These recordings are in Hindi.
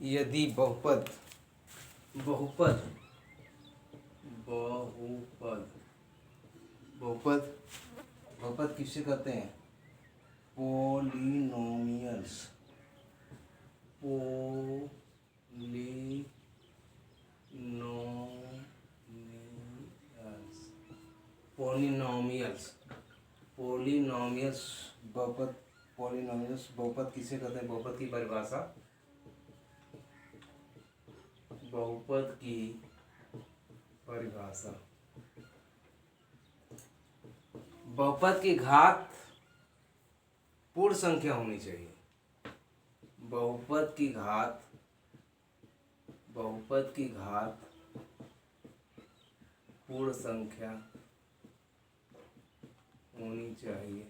यदि बहुपद बहुपद बहुपद बहुपद बहुपद किससे कहते हैं? पोलिनोमियल्स पोलिनोमियल्स पोलिनोमियल्स बहुपद पोलिनोमियल्स बहुपद किसे कहते हैं? बहुपद की परिभाषा बहुपद की परिभाषा बहुपद की घात पूर्ण संख्या होनी चाहिए। बहुपद की घात पूर्ण संख्या होनी चाहिए।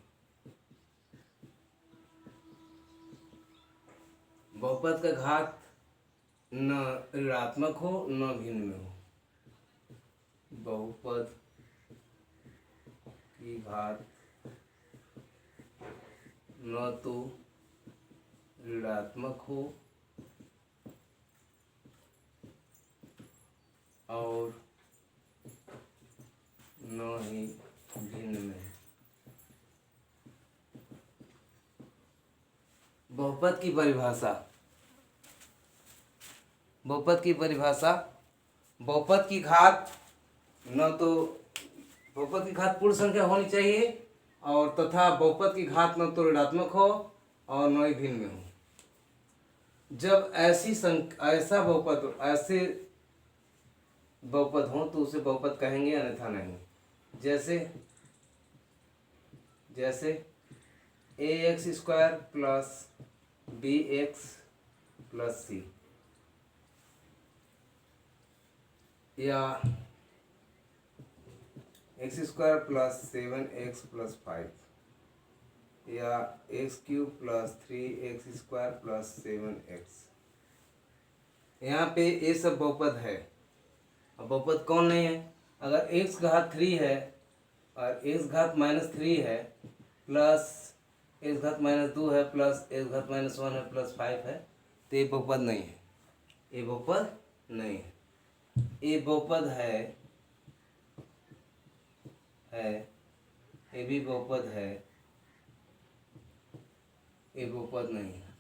बहुपद का घात न ऋणात्मक हो न भिन्न में हो। बहुपद की घात न तो ऋणात्मक हो और न ही भिन्न में। बहुपद की परिभाषा बहुपद की घात न तो बहुपद की घात पूर्ण संख्या होनी चाहिए और तथा बहुपद की घात न तो ऋणात्मक हो और न ही भिन्न में हो। जब ऐसे बहुपद हो तो उसे बहुपद कहेंगे, अन्यथा नहीं। जैसे ax square plus bx plus c या x square plus 7x plus 5 या x cube plus 3x square plus 7x। यहाँ पे ये सब बहुपद है। अब बहुपद कौन नहीं है? अगर x घात 3 है और x घात -3 है प्लस x घात -2 है प्लस x घात -1 है प्लस 5 है तो ये बहुपद नहीं है। ये बहुपद नहीं है। ये बहुपद है ये भी बहुपद है, ये बहुपद नहीं है।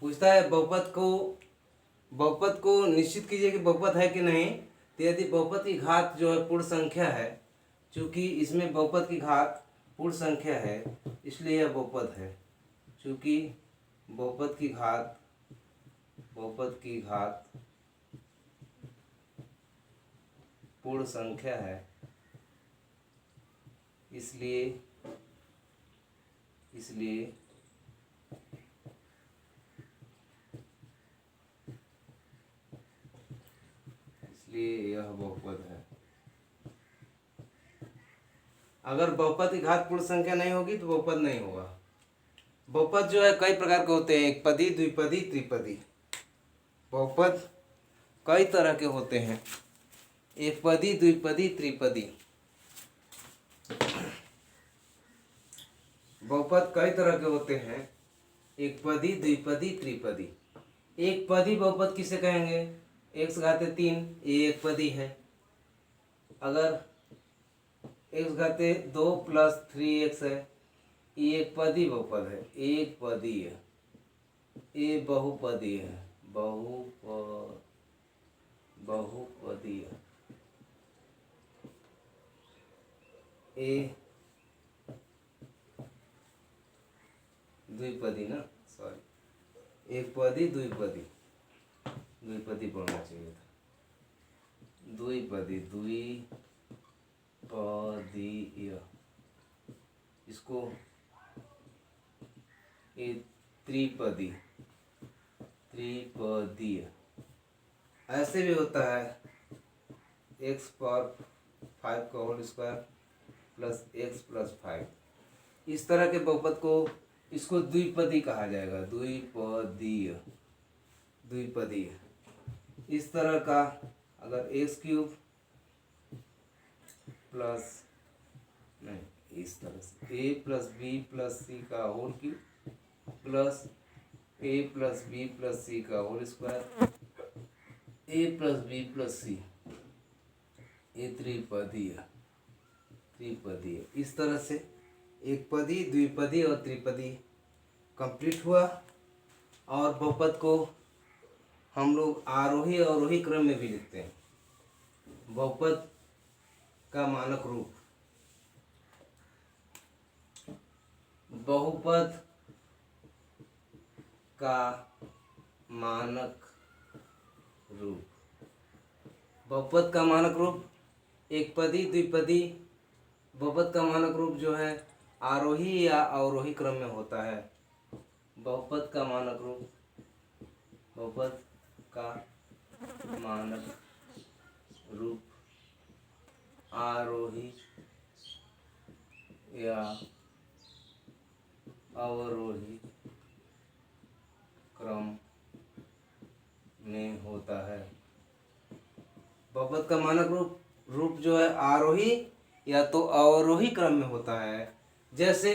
पूछता है बहुपद को निश्चित कीजिए कि बहुपद है कि नहीं। तो यदि बहुपद की घात जो है पूर्ण संख्या है, चूंकि इसमें बहुपद की घात पूर्ण संख्या है इसलिए यह बहुपद है। चूंकि बहुपद की घात पूर्ण संख्या है इसलिए यह बहुपद है। अगर बहुपद की घात पूर्ण संख्या नहीं होगी तो बहुपद नहीं होगा। बहुपद जो है कई प्रकार के होते हैं, एकपदी, द्विपदी, त्रिपदी। बहुपद कई तरह के होते हैं, एकपदी, द्विपदी, त्रिपदी। बहुपद कई तरह के होते हैं, एकपदी, द्विपदी, त्रिपदी। एकपदी बहुपद किसे कहेंगे? x घाते 3 ये एकपदी है। अगर x घाते 2 प्लस 3x है ये एकपदी बहुपद है। एकपदीय ये बहुपदीय है। बहुपदीय ए द्विपदी ना, सॉरी, एकपदी द्विपदी बोलना चाहिए था। द्विपदीय इसको ये त्रिपदीय ऐसे भी होता है। x पावर 5 का whole square plus x plus 5। इस तरह के बहुपद को इसको द्विपदी कहा जाएगा। द्विपदीय इस तरह का अगर एक्स क्यूब प्लस नहीं इस तरह से a प्लस बी प्लस सी का होल क्यूब प्लस ए प्लस बी प्लस सी का होल स्क्वायर, ए प्लस बी प्लस सी, ये त्रिपदीय। इस तरह से एक पदी, द्विपदी और त्रिपदी कंप्लीट हुआ। और बहुपद को हम लोग आरोही अवरोही क्रम में भी लिखते हैं। बहुपद का मानक रूप, बहुपद का मानक रूप, बहुपद का मानक रूप एक पदी द्विपदी। बहुपद का मानक रूप जो है आरोही या अवरोही क्रम में होता है। बहुपद का मानक रूप, बहुपद का मानक रूप आरोही या अवरोही क्रम में होता है। बहुपद का मानक रूप जो है आरोही या तो अवरोही क्रम में होता है। जैसे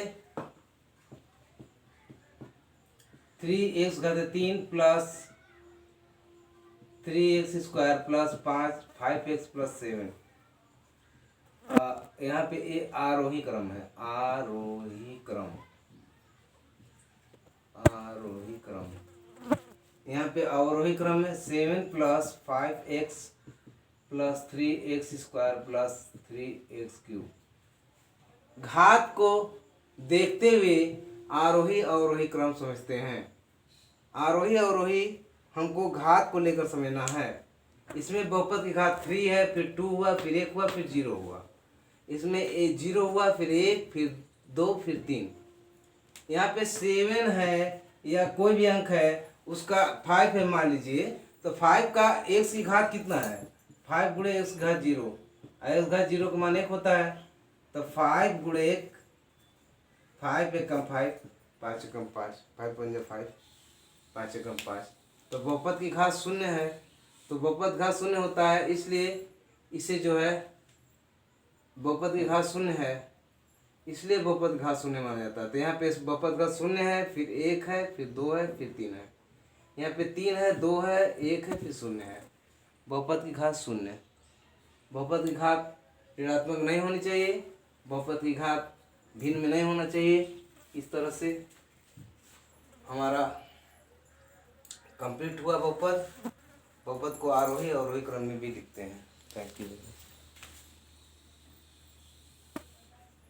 3x घात 3 plus 3x square plus 5x plus 7, यहाँ पे ये आरोही क्रम है। आरोही क्रम यहाँ पे अवरोही क्रम है। 7 plus 5x plus 3x square plus 3x cube. घात को देखते हुए आरोही अवरोही क्रम समझते हैं। आरोही अवरोही हमको घात को लेकर समझना है। इसमें बहुपद की घात 3 है, फिर 2 हुआ, फिर 1 हुआ, फिर 0 हुआ। इसमें 0 हुआ, फिर 1, फिर 2, फिर 3। यहाँ पे 7 है या कोई भी अंक है, उसका 5 है मान लीजिए, तो 5 का x की घात कितना है? 5 गुणे x घात 0, x घात 0 का मान 1 होता है। तो 5 गुणे 1, 5 एकम 5, 5 एकम 5, 5 पंजे 5, 5 एकम 5। तो बहुपद की घात 0 है, तो बहुपद घात 0 होता है, इसलिए इसे जो है बहुपद की घात 0 है, इसलिए बहुपद घात 0 माना जाता है। तो यहाँ पे बहुपद घात 0 है, फिर 1 है, फिर 2 है, फिर 3 है। यहाँ पे 3 है, 2 है, 1 है, फिर 0 है। बहुपद की घात 0। बहुपद की घात ऋणात्मक नहीं होनी चाहिए, बहुपद की घात भिन्न में नहीं होना चाहिए। इस तरह से हमारा कंप्लीट हुआ बहुपद। बहुपद को आरोही अवरोही क्रम में भी लिखते हैं। Thank you.